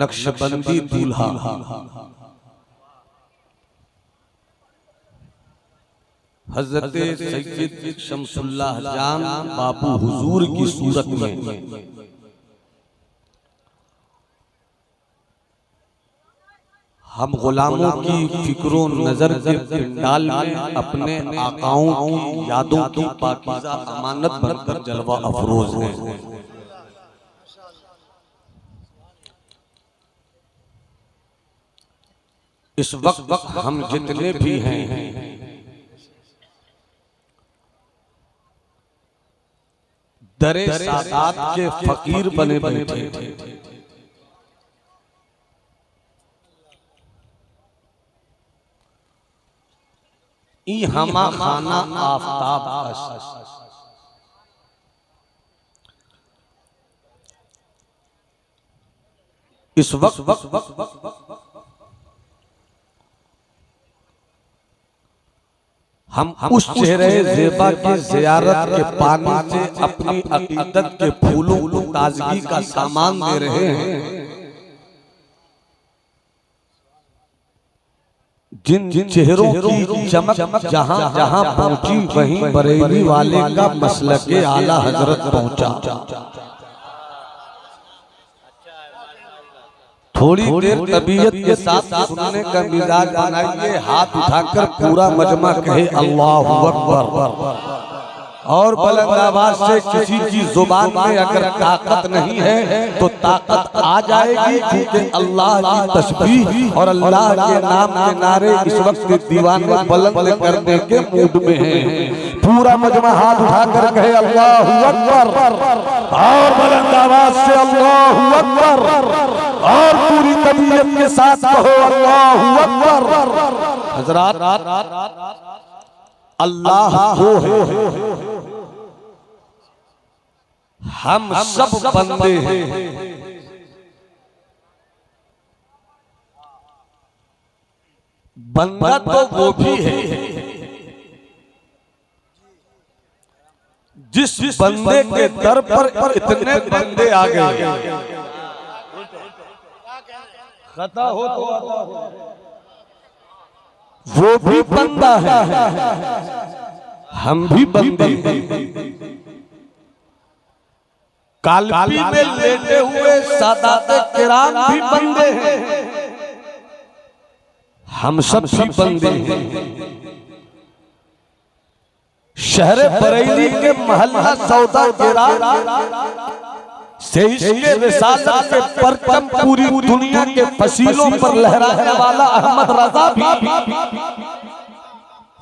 नक्शबंदी दूल्हा हजरत सैयद शमसुल्लाह जान बाबू हुजूर की सूरत में हम गुलामों की फिक्रों नजर के पिंडाल में अपने आकाओं की यादों की पाकीज़ा अमानत बनकर जलवा अफरोज हैं। इस वक्त हम जितने भी हैं दरे सादात के फकीर बने बैठे थे। ई हमा खाना आफताब इस वक्त हम उस चेहरे ज़ेबा की ज़ियारत के पानी से अपनी अकीदत के फूलों को ताजगी का सामान दे रहे हैं, जिन जिन चेहरों की चमक जहां जहां पहुंची वहीं बरेली वाले का मसलके आला हजरत पहुंचा। थोड़ी देर तबीयत के साथ सुनने का मिजाज बनाइए, हाथ उठाकर पूरा मजमा कहे अल्लाहु अकबर। और बुलंद आवाज से किसी की जुबान में अगर ताकत नहीं है तो ताकत आ जाएगी, क्योंकि अल्लाह की तस्बीह और अल्लाह के नाम के नारे इस वक्त दीवाने बुलंद करने के मूड में हैं। पूरा मजमा हाथ उठाकर कहे अल्लाहु अकबर और बुलंद आवाज से अल्लाहु अकबर और पूरी तबीयत के साथ कहो अल्लाहु अकबर। हज़रात अल्लाह वो है, हम सब बंदे हैं। बंदा तो वो भी है जिस बंदे के दर पर इतने बंदे आ गए, खता हो तो आता हो, वो भी बंदा है, हम भी बंदे हैं। कालपी में लेटे हुए सादाते किराम भी बंदे हैं, हम सब भी बंदे हैं। शहर बरेली के महल्ला सौदा से इसके रिसालत के परचम पूरी दुनिया के फसीलों पर लहराने वाला अहमद रजा भी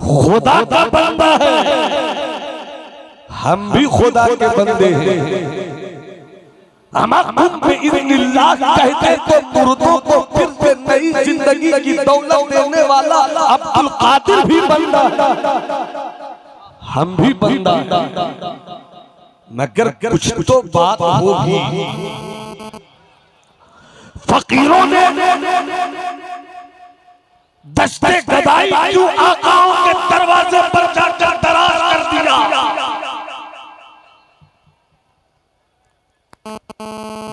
खुदा का बंदा है, हम भी खुदा के बंदे हैं। कहते तो मुर्दों को फिर से नई जिंदगी की दौलत देने वाला अब्दुल कादिर भी बंदा, हम भी बंदा, मगर कुछ तो बात होगी। फकीरों ने दस्ते गदाई क्यों आकाओं के दरवाजे पर जाकर दराज कर दिया।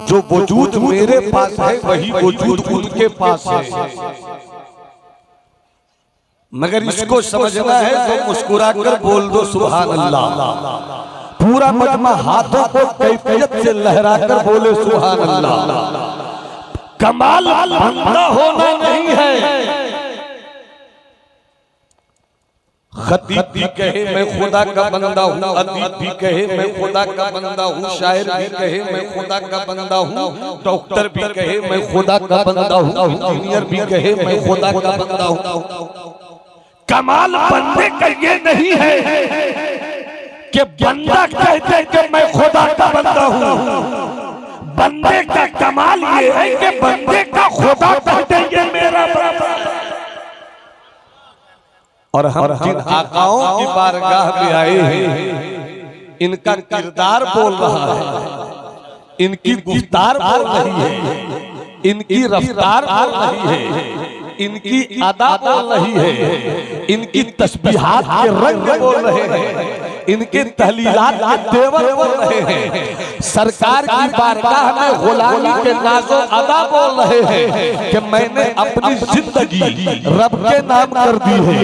जो वजूद मेरे पास है वही वजूद उनके पास है, मगर इसको समझना है तो मुस्कुराकर बोल दो सुभान अल्लाह। पूरा मजमा हाथों को कैफियत से लहराकर बोले सुभान अल्लाह। कमाल बंदा होना नहीं है, खतीब भी कहे मैं खुदा का बंदा हूँ, अदीब भी कहे मैं खुदा का बंदा हूँ, शायर भी कहे मैं खुदा का बंदा हूँ, डॉक्टर भी कहे मैं खुदा का बंदा हूँ, इंजीनियर भी कहे मैं खुदा का बंदा हूँ। कमाल बंदे का ये नहीं है कि बंदा कहते कि मैं खुदा का बंदा हूँ, बंदे का कमाल ये है कि बंदे का खुदा कहते ये मेरा बंदा है। और हम जिन आकाओं की बारगाह में आए हैं, इनका किरदार बोल रहा है, इनकी गुफ्तार बोल रही है, इनकी रफ्तार बोल रही है, इनकी अदा बोल रही है, इनकी तस्बीहात के रंग बोल रहे हैं। इनके तहलीलात के तेवर बोल रहे हैं, सरकार की बारगाह में गुलामी के नाज़ो अदा बोल रहे हैं कि मैंने अपनी जिंदगी रब के नाम कर दी है,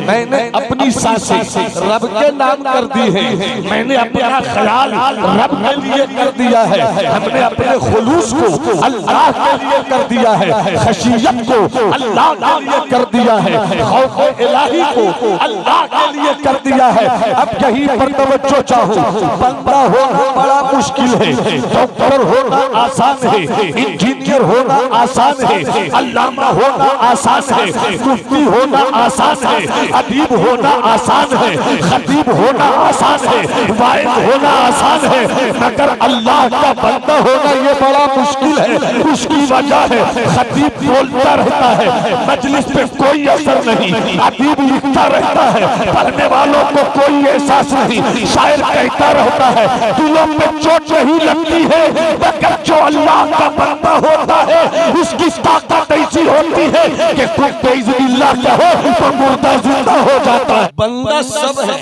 मैंने अपनी सांसें रब के नाम कर दी है, मैंने अपना ख्याल रब के लिए कर दिया है, हमने अपने खुलूस को अल्लाह के लिए कर दिया है, खशियत को अल्लाह के लिए कर दिया है, खौफ इलाही को अल्लाह के लिए कर दिया है। अब यहीं पर तवज्जो चाहो, बंदा होना बड़ा मुश्किल है, डॉक्टर होना आसान है, इंजीनियर होना आसान है, अल्लामा होना आसान है, मुफ्ती होना आसान है, अदीब होना आसान है, खतीब होना आसान है, वाइज होना आसान है, मगर अल्लाह का बंदा होना ये बड़ा मुश्किल है। उसकी वजह है खतीब बोलता रहता है, मजलिस पे कोई असर नहीं, अदीब लिखता रहता है, पढ़ने वालों को कोई एहसास नहीं, शायर कहता रहता है, दिलों पे चोट नहीं लगती है, मगर जो अल्लाह का बंदा होता है उसकी ताकत ऐसी होती है कि खुद इज़्निल्लाह कहो तो मुर्दा जिंदा हो जाता है। बंदा सब है,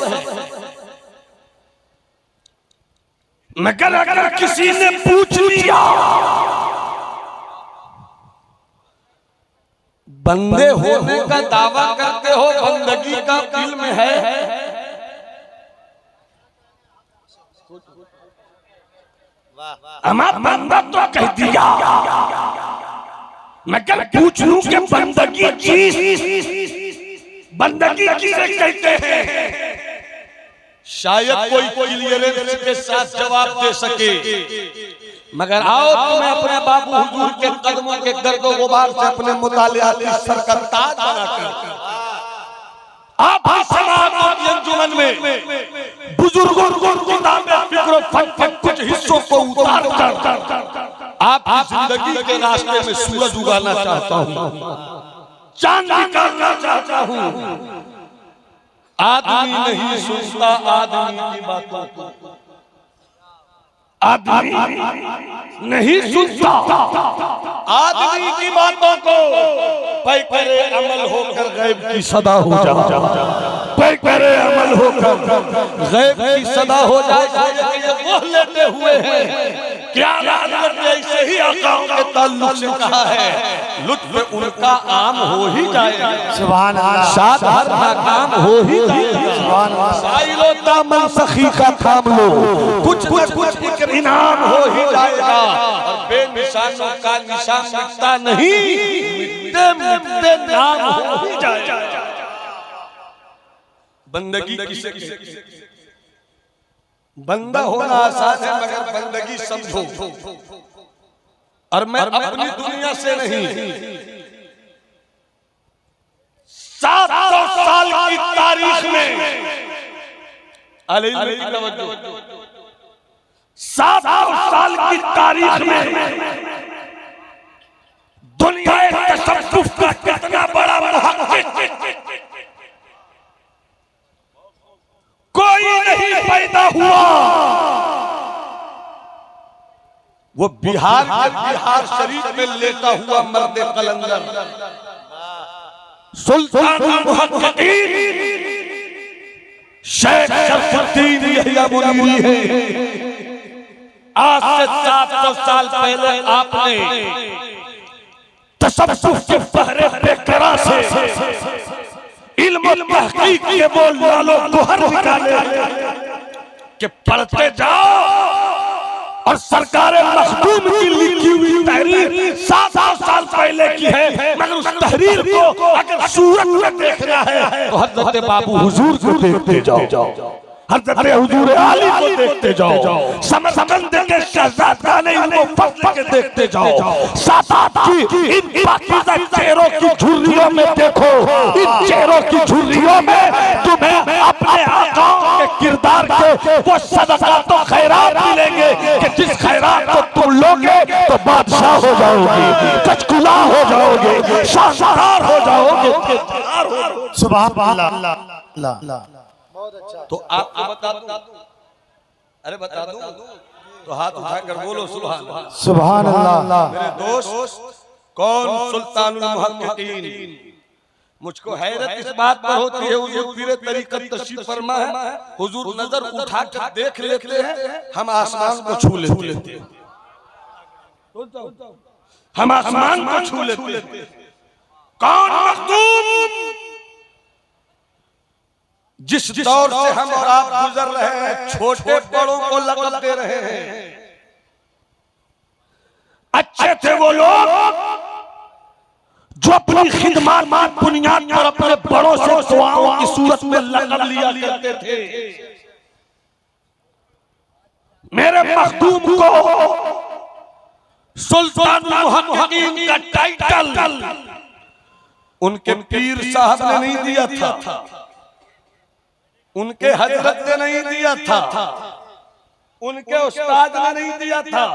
मगर अगर किसी ने पूछ लिया बंदे होने का दावा करते हो, बंदगी का इल्म है, हमारा बंदा तो कह दिया, मगर पूछ लूं कि बंदगी चीज बंदगी किसे कहते हैं, शायद कोई क्लियरेंस के साथ जवाब दे सके। मगर आओ तुम्हें अपने बाबू हुजूर के कदमों के गर्दो गुबार से अपने मुतालियाती सर का ताज बनाकर आप समाज अंजुमन में बुजुर्गों को किताबें फिक्र फन के कुछ हिस्सों को उतार कर आपकी जिंदगी के रास्ते में सूरज उगाना चाहता हूँ, चांद निकालना चाहता हूँ। आदमी नहीं सुनता आदमी की बातों को, आदमी नहीं सुनता आदमी की बातों को, पैकरे अमल होकर गैब की सदा हो जा, पैकरे अमल होकर गैब की सदा हो जाए। वो लेते हुए हैं क्या ऐसे ही आकाओं के ताल्लुक से कहा है, लुत्फ उनका आम हो ही जाएगा, सुभान अल्लाह, साथ हर नाकाम हो ही जाएगा, सुभान अल्लाह, साइलो दामन सखी का थाम लो, कुछ कुछ इनाम हो ही जाएगा, और बेनिशानों का निशान मिटता नहीं, मिटते नाम हो ही जाएगा। बंदगी किसे बंदा होना आसान है, मगर बंदगी समझो। और मैं अपनी दुनिया से नहीं, 700 साल की तारीख में 700 साल की तारीख में दुनिया तसव्वुफ का कितना बड़ा मुहक्किक कोई नहीं पैदा हुआ। वो बिहार शरीफ में लेटा हुआ मर्द कलंदर सुल्तान मुहक्किकीन शेख शरफुद्दीन यहिया मुनीरी है। आज से 700 साल पहले आपने तसव्वुफ के पहरे बेकरार से इल्म तहकीक के वो लालो गोहर निकाले कि पढ़ते जाओ, और सरकार मखदूम की लिखी हुई तहरीर 700 साल पहले की है, मगर उस तहरीर को अगर सूरत में देखना है तो हज़रत बाबू हुजूर को देखते जाओ, हज़रत हुजूर आली को देखते जाओ, समरकंद के शहजादाने इनको फजल के देखते जाओ, सादात की इन पाकीज़ा चेहरों की झुर्रियों में देखो, इन चेहरों की झुर्रियों में तुम्हें अपने आकाओं के किरदार के वो सदका तो खैरात मिलेंगे कि जिस खैरात को तुम लोगे तो बादशाह हो जाओगे, कचकुला हो जाओगे, शानदार हो जाओगे। सुभान अल्लाह। तो आपको बता दूं, अरे बता दूं तो हाथ उठाकर बोलो सुभान अल्लाह। मेरे दोस्त, कौन सुल्तानुल मुहक्किकीन मुझको हैरत इस बात पर होती है, हुजूर पीरे तरीकत तशरीफ फरमा है, हुजूर नजर उठा कर देख लेते हैं, हम आसमान को छू लेते हैं, हम आसमान को छू लेते हैं। कौन मखदूम जिस दौर से हम और आप गुजर रहे हैं, छोटे बड़ों को लक़ब दे रहे हैं। अच्छे थे वो लोग जो अपनी खिदमत बुनियाद पर अपने बड़ों से दुआओं की सूरत में लक़ब लिया करते थे। मेरे मखदूम को सुल्तानुल मुहक्किकीन का टाइटल उनके पीर साहब ने नहीं दिया था, उनके हजरत ने नहीं दिया था, उनके उस्ताद ने नहीं दिया था।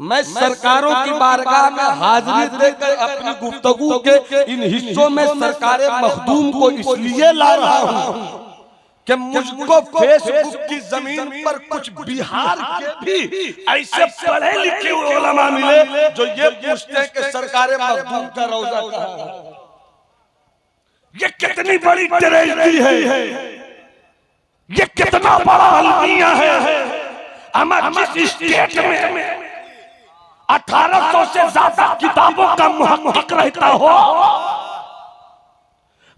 मैं सरकारों की बारगाह में हाजिरी देकर अपनी गुफ्तगू के इन हिस्सों में सरकारे मखदूम को इसलिए ला रहा हूं कि मुझको फेसबुक की जमीन पर कुछ बिहार के भी ऐसे पढ़े लिखे उलमा मिले जो ये पूछते हैं कि सरकारे मखदूम का रोजा कहाँ है। ये कितनी बड़ी ट्रेजेडी है, ये कितना बड़ा अलमिया है। हमारे जिस स्टेट में 1800 से ज्यादा किताबों का मुहक्किक रहता हो,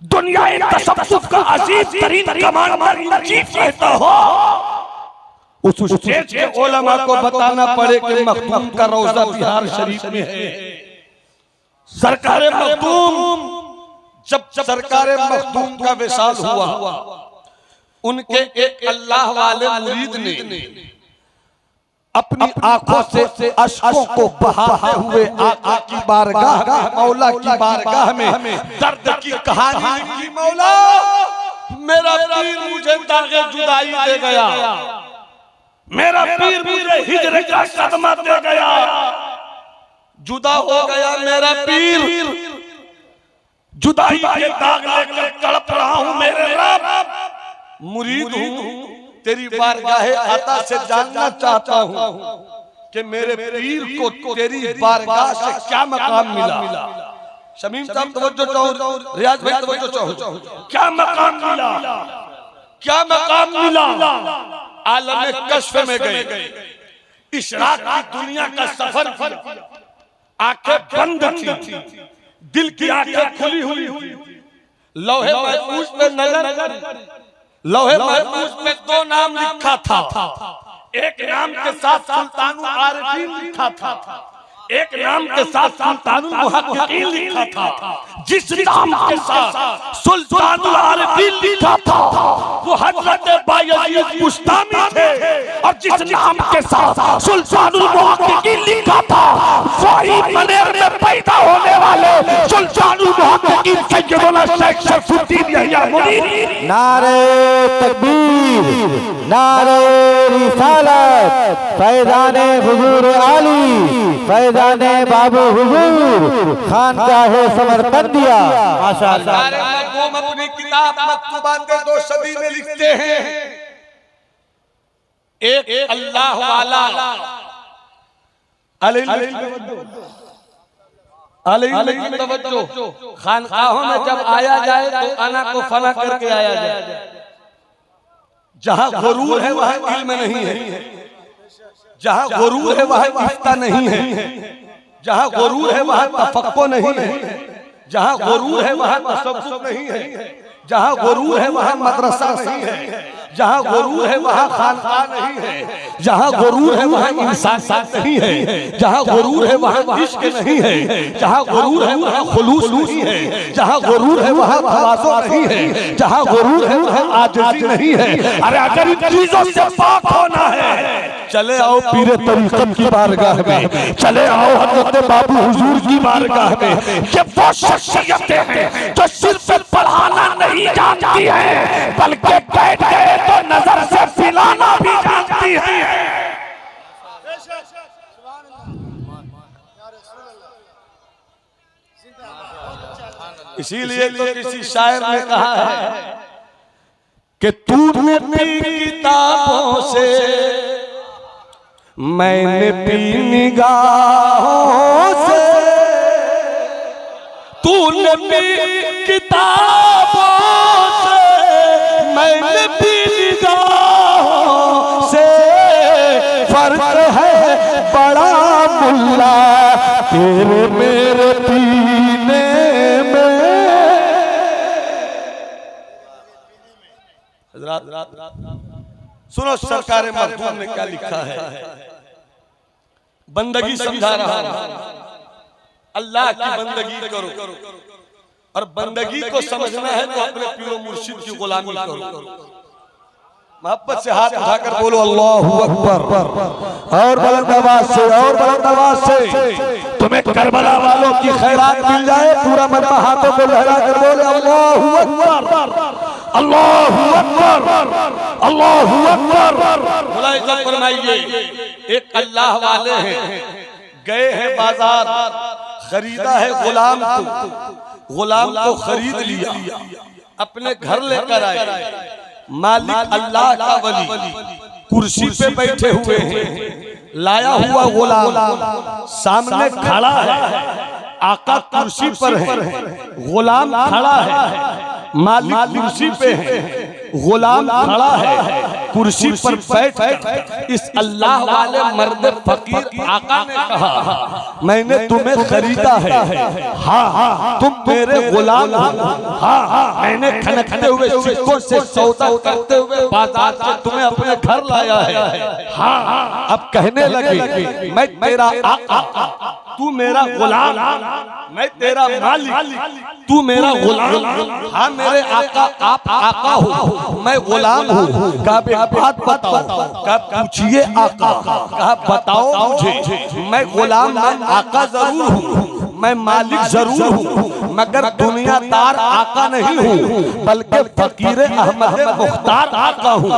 दुनिया तसव्वुफ का अजीज तरीन कमांडर इन चीफ रहता हो, उस स्टेट के उलमा को बताना पड़े कि मखदूम का रोजा बिहार शरीफ में है। सरकारे मखदूम, जब सरकारे मखदूम का विसाल हुआ, उनके एक अल्लाह वाले मुरीद ने अपनी आंखों से अश्कों को बहाते हुए आका की बारगाह में, मौला की बारगाह में दर्द की कहानी की। मौला मेरा पीर मुझे दागे जुदाई दे गया, मेरा पीर मुझे हिजर का सदमा दे गया, जुदा हो गया मेरा पीर, जुदाई के दाग लेकर तड़प रहा हूं मेरे रब। मुरीद हूं तेरी बारगाहे आता से जानना चाहता हूं कि मेरे पीर को तेरी बारगाह से क्या मकाम मिला। शमीम साहब तवज्जो चाहो, रियाज भाई तवज्जो चाहो, क्या मकाम मिला, क्या मकाम मिला। आलम कश्फ में गए, इशराक की दुनिया का सफर, आंखें बंद थी, दिल की आंखें खुली हुई, लौहे महफूज पे नजर, लौहे महफूज पे 2 नाम लिखा था, एक नाम के साथ सुल्तानुल आरिफीन लिखा था, एक नाम के साथ सुल्तानुल मुहक्किकीन लिखा था। जिस नाम के साथ सुल्तानुल आरिफीन लिखा था वो हजरत बायजीद बुस्तामी थे, और जिस नाम के साथ सुल्तानुल मुहक्किकीन लिखा था वही मनेर में पैदा होने वाले सुल्तानुल मुहक्किकीन सैयदुना शेख शरफुद्दीन यहिया मुनीर। नारे तकबीर, नारे रिसालत, फैज़ाने हुजूर आली, फैज़ाने बाबू हुजूर, खानगाहे समरकंदिया। माशाअल्लाह। मखदूम अपनी किताब मकतूबात 2 सदी में लिखते हैं, एक अल्लाह वाला तवज्जो, खानकाहों में जब आया जाए तो अना को फना करके आया जाए। जहां गुरूर है वहां इल्म नहीं है, जहां गुरूर है वहां इफ्ता नहीं है, जहां गुरूर है वहां तफक्को नहीं है, जहां गुरूर है वहां तसव्वुफ नहीं है, जहां गुरूर है वहां मदरसा नहीं है, जहां गुरूर है वहां खानकाह नहीं है, जहां गुरूर है वहां इंसान नहीं है, जहां गुरूर है वहां इश्क नहीं है, जहां गुरूर है वहां खुलूस नहीं है, जहां गुरूर है वहां तवाज़ु नहीं है, जहां गुरूर है वहां आजिज़ी नहीं है। अरे अगर इन चीजों से पाक होना है, चले आओ पीरे तरीक़त की बारगाह में, चले आओ हज़रत बाबू हुजूर की बारगाह में। ये वो शख्सियतें हैं जो सिर्फ पढ़ाना नहीं जानती है, बल्कि बैठ गए तो नजर से पिलाना भी जानती है। इसीलिए तो किसी शायर ने कहा है कि तूने पी किताबों से, मैंने पी निगाहों से, तू तूने भी किताबों से, मैंने भी निगाहों से, फर्क है बड़ा मुल्ला तेरे मेरे पीने में। सुनो सरकार मखदूम ने क्या लिखा है। बंदगी समझा रहा हूं, अल्लाह की बंदगी करो और बंदगी को समझना है तो अपने पीरो मुर्शिद की गुलामी करो। मोहब्बत से हाथ उठाकर बोलो अल्लाहू अकबर। और बुलंद आवाज से, और बुलंद आवाज से। तुम्हें करबला वालों की खैरात मिल जाए, पूरा मजमा हाथों को लहरा कर बोले अल्लाहू अकबर, अल्लाहू अकबर, अल्लाहू अकबर। मुलाहिजा फरमाइए, एक अल्लाह वाले हैं, गए हैं बाजार, खरीदा है गुलाम को खरीद लिया, अपने घर लेकर आए। मालिक अल्लाह का वली कुर्सी पे बैठे हुए हैं, लाया हुआ गुलाम सामने खड़ा है, आका कुर्सी पर है, गुलाम खड़ा है, मालिक कुर्सी पे है, गुलाम खड़ा है, कुर्सी पर बैठ इस अल्लाह वाले मर्द फकीर आका ने कहा मैंने तुम्हें खरीदा है, हाँ तुम मेरे गुलाम हो, हाँ मैंने खनकते हुए सिक्कों से सौदा करते हुए बाजार से तुम्हें अपने घर लाया है, हाँ अब कहने लगे मैं तेरा आका, तू मेरा गुलाम, मैं तेरा मालिक, तू मेरा गुलाम, हाँ मेरे आका आप आका हो, मैं गुलाम हूँ। कहा बात बताओ, कहा पूछिए आका, कहा बताओ मुझे, मैं गुलाम मैं आका जरूर हूँ, मैं मालिक जरूर हूँ, मगर दुनियादार आका नहीं हूँ, बल्कि फकीर अहमद मुख्तार आका हूँ।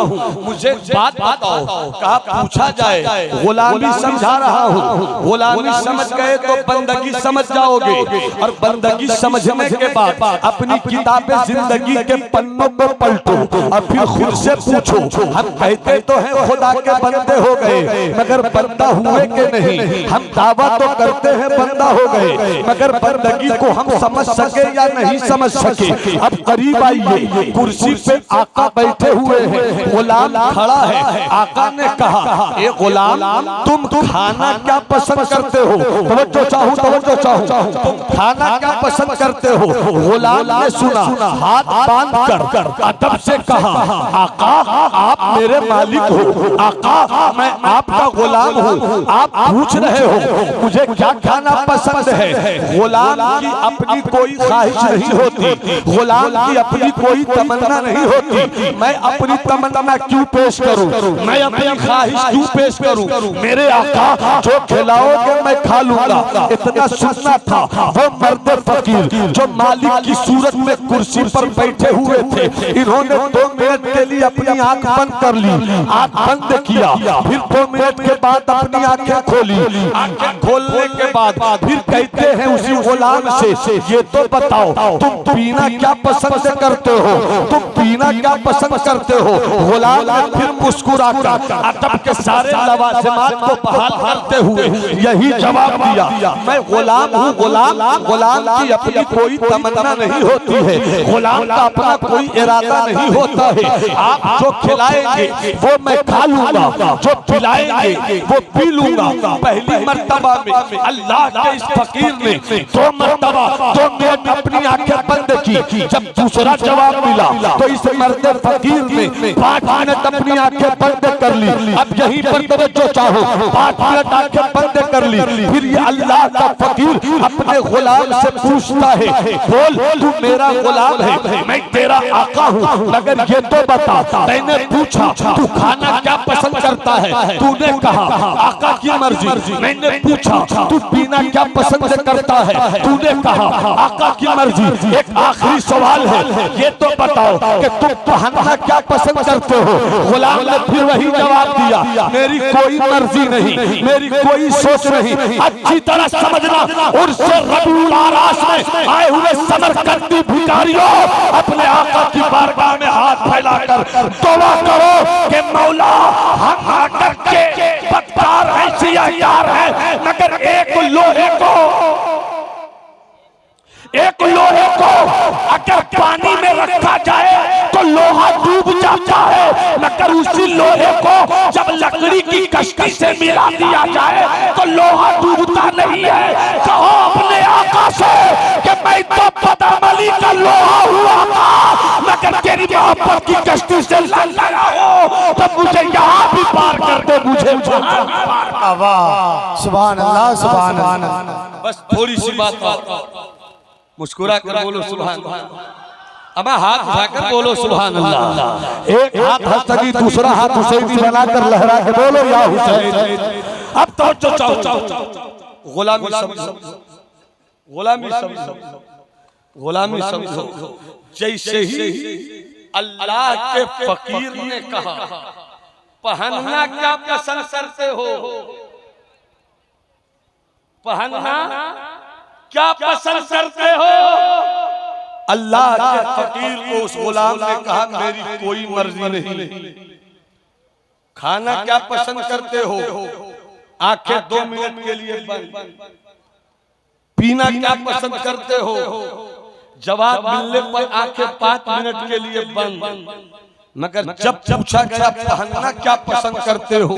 मुझे बात बताओ, कहा पूछा जाए, गुलामी समझा रहा हूँ, गुलामी समझ गए तो बंदगी समझ जाओगे, और बंदगी समझने के बाद अपनी किताबें जिंदगी के पन्नों को पलटो और फिर खुद से पूछो, हम कहते तो हैं खुदा के बंदे हो गए, मगर बंदा हुए के नहीं। हम दावा तो करते हैं बंदा हो गए, मगर बंदगी को हम समझ सके या नहीं समझ सके। अब करीब आइए, कुर्सी पे आका बैठे हुए हैं, गुलाम खड़ा है, आका ने कहा ए गुलाम तुम खाना क्या पसंद करते हो? तवज्जो चाहूं, तवज्जो चाहूं, तुम खाना क्या पसंद करते हो? गुलाम ने सुना, हाथ बांध कर अदब से कहा आका आप मेरे मालिक हो, आका मैं आपका गुलाम हूँ, आप पूछ रहे हो मुझे क्या खाना पसंद है। गुलाम की अपनी कोई ख्वाहिश नहीं होती, गुलाम की अपनी कोई तमन्ना नहीं होती। मैं अपनी तमन्ना क्यों पेश करूं, मैं अपनी ख्वाहिश क्यों पेश करूं? मेरे आका जो खिलाओगे मैं खा लूंगा। इतना सुनना था वो मर्द फकीर जो मालिक की सूरत में कुर्सी पर बैठे हुए थे। इन्होंने 2 मिनट के लिए अपनी आंख बंद कर ली, आंख बंद किया, फिर 2 मिनट के बाद अपनी आंखें खोली। आंखें खोलने के बाद फिर कहते हैं उसी गुलाम से ये तो बताओ तुम पीना क्या पसंद करते हो, तुम पीना क्या पसंद करते हो? गुलाम ने फिर मुस्कुराकर अदब के सारे लवाज़िमात को बहाल करते हुए यही जवाब दिया, मैं गुलाम हूँ, गुलाम की अपनी कोई तमन्ना नहीं होती है, गुलाम का अपना कोई इरादा नहीं होता है। आप जो खिलाएंगे वो मैं खा लूंगा, जो पिलाएंगे वो पी लूंगा। पहली मर्तबा में अल्लाह के इस फकीर ने 2 मर्तबा 2 मिनट अपनी आंखें बंद की। जब दूसरा जवाब मिला तो इस मर्द फकीर ने 5 मिनट अपनी आंखें बंद कर ली। अब यहीं पर तवज्जो चाहो, 5 मिनट आंखें बंद कर ली। फिर ये अल्लाह का फकीर अपने गुलाम से पूछता है बोल तू मेरा गुलाम है, मैं तेरा आका हूँ, मगर ये तो बता मैंने पूछा तू खाना क्या पसंद करता है, तूने कहा आका की मर्जी। मैंने पूछा तू पीना क्या पसंद करता है, तूने कहा आका की मर्जी। एक आखिरी सवाल है ये तो बताओ कि तुम पहनना क्या पसंद करते हो? गुलाम ने फिर वही जवाब दिया मेरी कोई मर्जी नहीं, मेरी कोई सोच नहीं। अच्छी तरह समझना, उर्से रबीउल आरास में आए हुए समरकंदी भिखारियों अपने आका की बारगाह में हाथ फैलाकर दुआ करो कि मौला हम आकर के बदकार हैसियत यार है, मगर एक लोहे को एक लोहे को अगर पानी में रखा जाए तो लोहा डूब जाता है, मगर उसी लोहे को जब लकड़ी की कश्ती से मिला दिया जाए तो लोहा डूबता नहीं है। कहो अपने आका से कि मैं तो बदामली का लोहा हुआ था, मगर तेरी मोहब्बत की कश्ती से लग गया हो तो मुझे यहाँ भी पार कर दे, मुझे वहाँ भी पार कर दे। सुभान अल्लाह, सुभान अल्लाह। बस थोड़ी सी बात मुस्कुरा कर बोलो सुभान अल्लाह। अब हाथ उठाकर बोलो सुभान अल्लाह। एक हाथ हस्तगी, दूसरा हाथ हुसैनी बनाकर लहरा के बोलो या हुसैन। अब तो चाओ गुलामी समझो, गुलामी समझो, गुलामी समझो। जैसे ही अल्लाह के फकीर ने कहा पहनना क्या पसंद करते हो, पहनना क्या पसंद करते हो, अल्लाह के फकीर को उस गुलाम ने कहा मेरी कोई मर्जी नहीं। खाना क्या पसंद करते हो, आंखें 2 मिनट के लिए बंद। पीना क्या पसंद करते हो, जवाब मिलने पर आंखें 5 मिनट के लिए बंद। मगर जब पूछा गया पहनना क्या पसंद करते हो,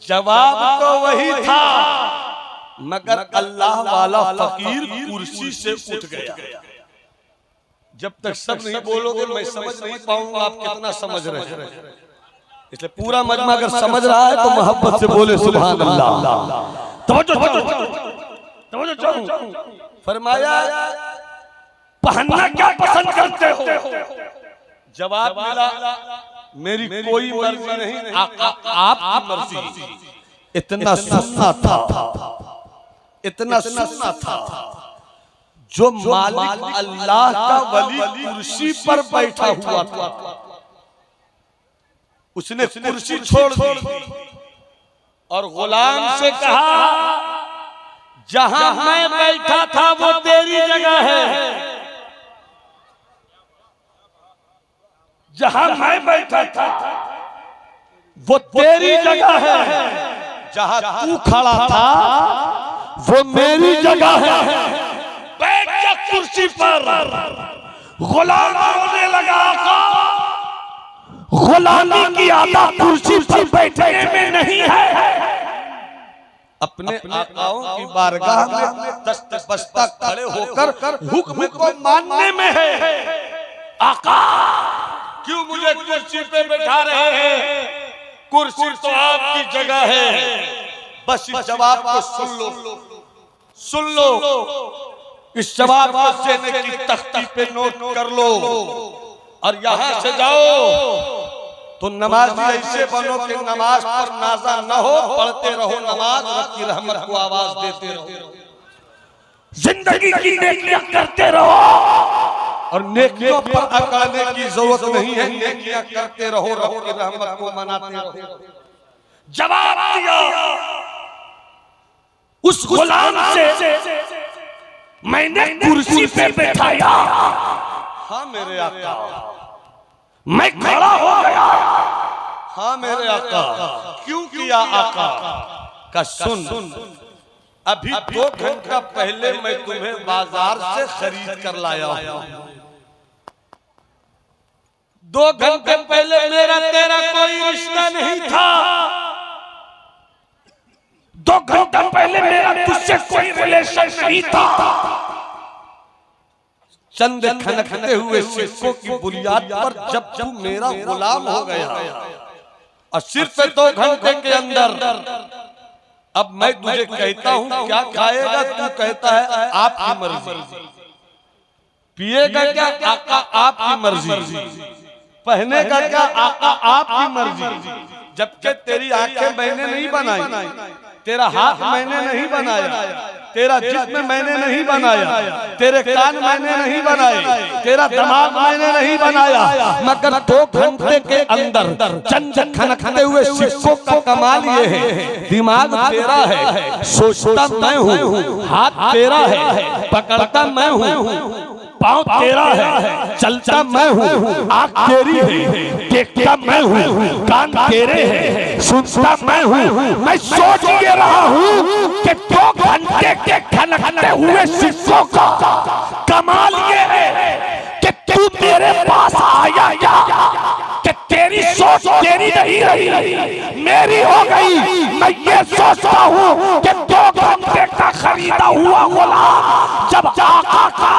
जवाब तो वही था, मगर अल्लाह वाला फकीर कुर्सी से उठ गया। जब तक सब नहीं बोलोगे मैं समझ नहीं पाऊंगा आप कितना समझ रहे हैं। इसलिए पूरा मजमा अगर समझ रहा है तो मोहब्बत से बोले सुभान अल्लाह। फरमाया पहनना क्या पसंद करते हो, जवाब मिला मेरी कोई मर्जी नहीं, आपकी मर्जी। इतना सुनना था, इतना सुनना था। जो मालिक अल्लाह का वली कुर्सी पर बैठा हुआ था उसने कुर्सी छोड़ दी और गुलाम से कहा जहां मैं बैठा था वो तेरी जगह है, जहां मैं बैठा था वो तेरी जगह है, जहां तू खड़ा था वो मेरी जगह है। बैठ जा कुर्सी पर। गुलाम रोने लगा, गुलामी की आदत कुर्सी पर बैठने में नहीं है। अपने आकाओं की बारगाह में दस्त बस्ता खड़े होकर हुक्म को मानने में है। आका क्यों मुझे कुर्सी पे बैठा रहे हैं, कुर्सी तो आपकी जगह है। बस इस जवाब को सुन लो, सुन लो। इस जवाब को देने की तख्ती पे नोट कर लो और यहां से जाओ तो नमाजी ऐसे बनो कि नमाज पर नाजा न हो, पढ़ते रहो नमाज, रब की रहमत को आवाज देते रहो, जिंदगी की नेकियां करते रहो और नेकियों पर अकड़ने की जरूरत नहीं है। नेकियां करते रहो, रब की रहमत को मनाते रहो। जवाब दिया उस गुलाम से, मैंने कुर्सी पे बैठाया, हाँ मेरे आका, मैं खड़ा हो गया, हाँ मेरे आका। क्यों किया आका का सुन, अभी 2 घंटा पहले मैं तुम्हें बाजार से खरीद कर लाया हूं। 2 घंटे पहले मेरा तेरा कोई रिश्ता नहीं था। 2 घंटा पहले मेरा तुझसे कोई रिलेशन नहीं था। चंद खनकते हुए सिक्कों की बुनियाद पर जब तू मेरा गुलाम हो गया और सिर्फ 2 घंटे के अंदर अब मैं तुझे कहता हूं क्या खाएगा, तू कहता है आपकी मर्जी। पिएगा क्या, आका आपकी मर्जी। पहने का क्या, आका आपकी मर्जी। जबकि तेरी आंखें मैंने नहीं बनाई, तेरा हाथ मैंने नहीं बनाया, तेरा जिस्म मैंने नहीं बनाया, तेरे कान मैंने नहीं बनाए, तेरा दिमाग मैंने नहीं बनाया, मगर 2 घंटे के अंदर चंद खनकते हुए सिक्कों का कमाल ये है, दिमाग तेरा है, सोचता मैं हूँ, हाथ तेरा है, पकड़ता मैं हूँ, पाँव तेरा है, चलता मैं हूँ, आँख तेरी है, देखता मैं हूँ, कान तेरे हैं, सुनता मैं हूँ। मैं सोच ये रहा हूँ कि 2 घंटे के खनकते हुए सिक्कों का कमाल ये है कि तू मेरे पास आया या कि तेरी सोच तेरी नहीं रही, मेरी हो गई। मैं ये सोचता हूँ कि 2 घंटे का खरीदा हुआ गुलाम जब आका का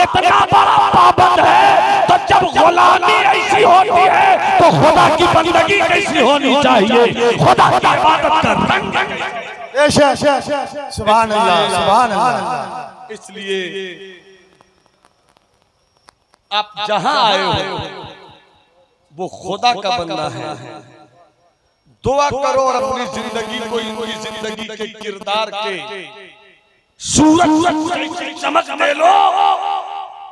इतना बड़ा पाबंद है, तो जब गुलामी ऐसी होती है तो खुदा की बंदगी कैसी होनी चाहिए। खुदा की इबादत कर। सुभान अल्लाह, सुभान अल्लाह। इसलिए आप जहां आए हो वो खुदा का बंदा है। दुआ करो और अपनी जिंदगी को इनकी जिंदगी के किरदार के सूरज चमक दे लो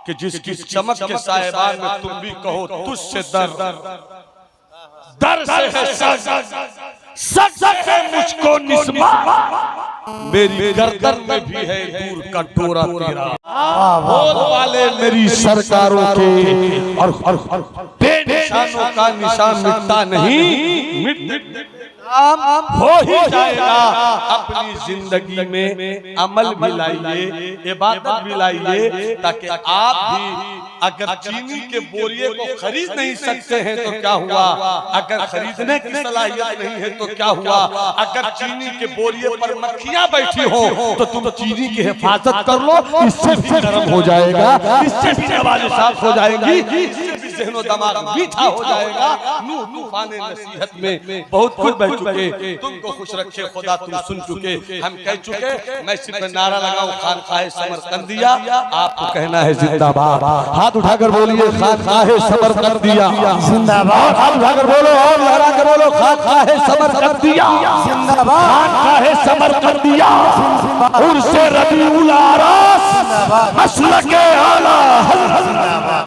कि जिसकी चमक के साहिबान में तुम भी कहो तुझसे दर से है सच से मुझको निस्मा, मेरी गर्दन में भी है दूर का डोरा तेरा। बोल वाले मेरी सरकारों के और बेनिशानों का निशान मिटता नहीं, हो ही जाएगा। अपनी जिंदगी में अमल भी लाइए, इबादत भी लाइए, ताकि आप भी अगर चीनी के बोरिए को खरीद नहीं सकते हैं तो क्या हुआ, अगर खरीदने की सलाहियत नहीं है तो क्या हुआ, अगर चीनी के बोरिए पर मक्खियां बैठी हो तो तुम चीनी की हिफाजत कर लो, इससे भी गर्म हो जाएगा, इससे भी नवाज़ें साफ हो जाएंगी, इससे भी ज़हनो दिमाग मीठा हो जाएगा। नूह तूफान नसीहत में बहुत कुछ बह चुके, तुमको खुश रखे खुदा, तुम सुन चुके, हम कह चुके। मैं सिर्फ नारा लगाऊं खानकाहे समरकंदिया, आपको कहना है जिंदाबाद। हाथ उठाकर बोलिए खानकाहे समरकंदिया जिंदाबाद। हाथ उठाकर बोलो और लहरा कर बोलो खानकाहे समरकंदिया जिंदाबाद। खानकाहे समरकंदिया उर्से रबीउल आरास मसलके आला।